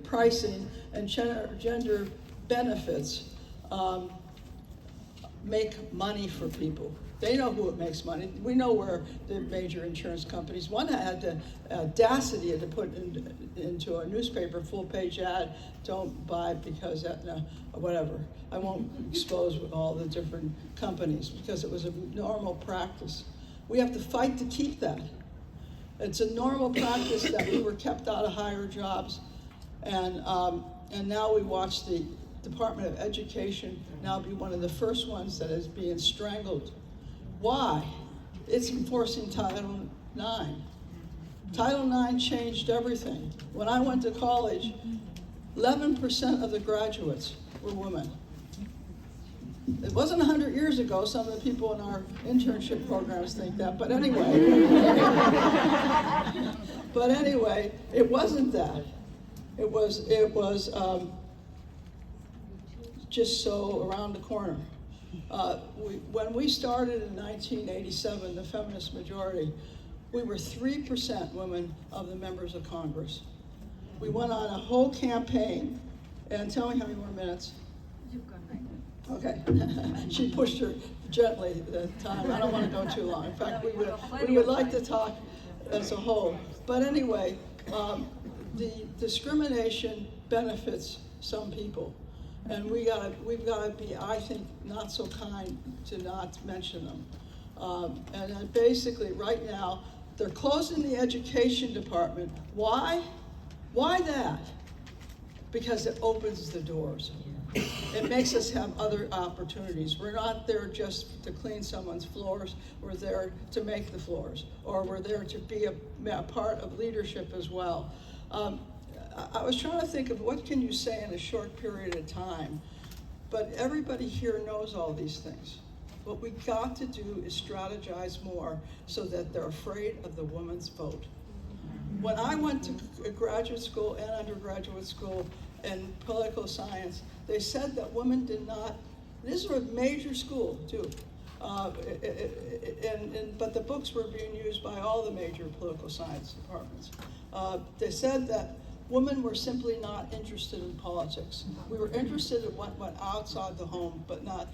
pricing and gender benefits make money for people. They know who it makes money. We know where the major insurance companies, one had the audacity to put into a newspaper full-page ad, don't buy because that, no, whatever. I won't expose all the different companies because it was a normal practice. We have to fight to keep that. It's a normal practice that we were kept out of higher jobs, and now we watch the Department of Education now be one of the first ones that is being strangled. Why? It's enforcing Title IX. Title IX changed everything. When I went to college, 11% of the graduates were women. It wasn't 100 years ago. Some of the people in our internship programs think that, but anyway. But anyway, it wasn't that. It was just so around the corner. When we started in 1987, the feminist majority, we were 3% women of the members of Congress. We went on a whole campaign, and tell me how many more minutes. You've got 9 minutes. Okay. She pushed her gently the time. I don't want to go too long. In fact, we would like to talk as a whole. But anyway, the discrimination benefits some people. And we've got to be, I think, not so kind to not mention them. And basically, right now, they're closing the education department. Why? Why that? Because it opens the doors. It makes us have other opportunities. We're not there just to clean someone's floors. We're there to make the floors, or we're there to be a part of leadership as well. I was trying to think of what can you say in a short period of time, but everybody here knows all these things. What we got to do is strategize more so that they're afraid of the woman's vote. When I went to graduate school and undergraduate school in political science, they said that women did not, this was a major school too, but the books were being used by all the major political science departments. They said that women were simply not interested in politics. We were interested in what went outside the home, but not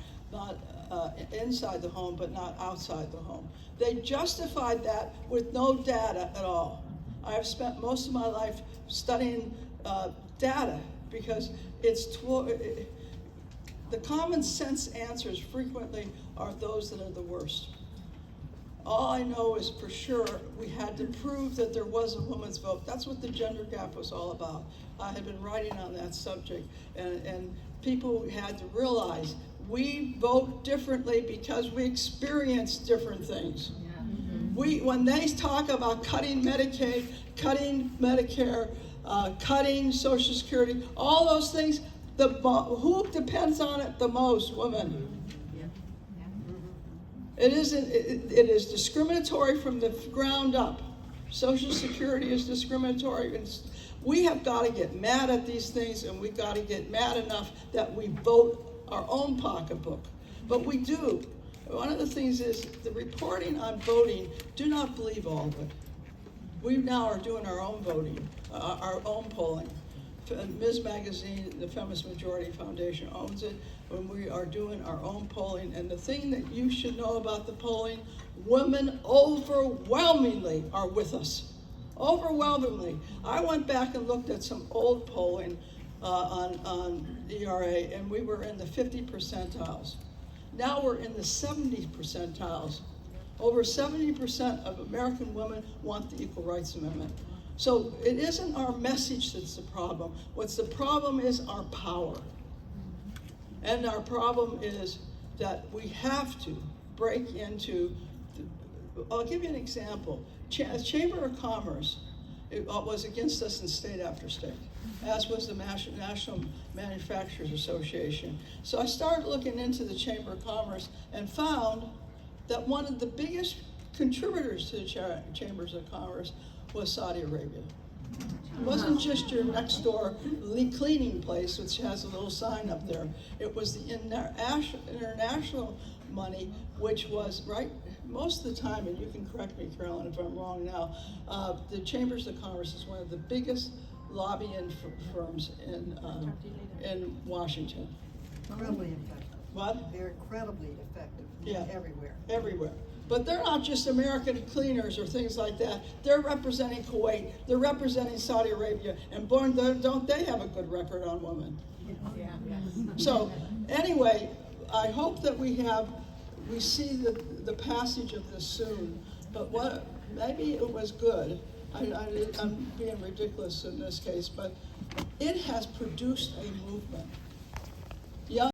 inside the home, but not outside the home. They justified that with no data at all. I have spent most of my life studying data because the common sense answers frequently are those that are the worst. All I know is for sure we had to prove that there was a woman's vote. That's what the gender gap was all about. I had been writing on that subject, and people had to realize we vote differently because we experience different things. Yeah. When they talk about cutting Medicaid, cutting Medicare, cutting Social Security, all those things, who depends on it the most? Women. It is discriminatory from the ground up. Social Security is discriminatory. We have got to get mad at these things, and we've got to get mad enough that we vote our own pocketbook. But we do. One of the things is the reporting on voting, do not believe all of it. We now are doing our own voting, our own polling. Ms. Magazine, the Feminist Majority Foundation owns it, when we are doing our own polling. And the thing that you should know about the polling, women overwhelmingly are with us. Overwhelmingly. I went back and looked at some old polling on ERA, and we were in the 50 percentiles. Now we're in the 70 percentiles. Over 70% of American women want the Equal Rights Amendment. So it isn't our message that's the problem. What's the problem is our power. And our problem is that we have to break into, I'll give you an example. Chamber of Commerce was against us in state after state, as was the National Manufacturers Association. So I started looking into the Chamber of Commerce and found that one of the biggest contributors to the Chambers of Commerce was Saudi Arabia. It wasn't just your next door cleaning place, which has a little sign up there. It was the international money, which was, right, most of the time, and you can correct me, Carolyn, if I'm wrong now, the Chambers of Commerce is one of the biggest lobbying firms in Washington. Incredibly effective. What? They're incredibly effective. Yeah. Everywhere. Everywhere. But they're not just American cleaners or things like that. They're representing Kuwait. They're representing Saudi Arabia. And don't they have a good record on women? Yeah. So anyway, I hope that we see the passage of this soon. But maybe it was good. I'm being ridiculous in this case, but it has produced a movement. Young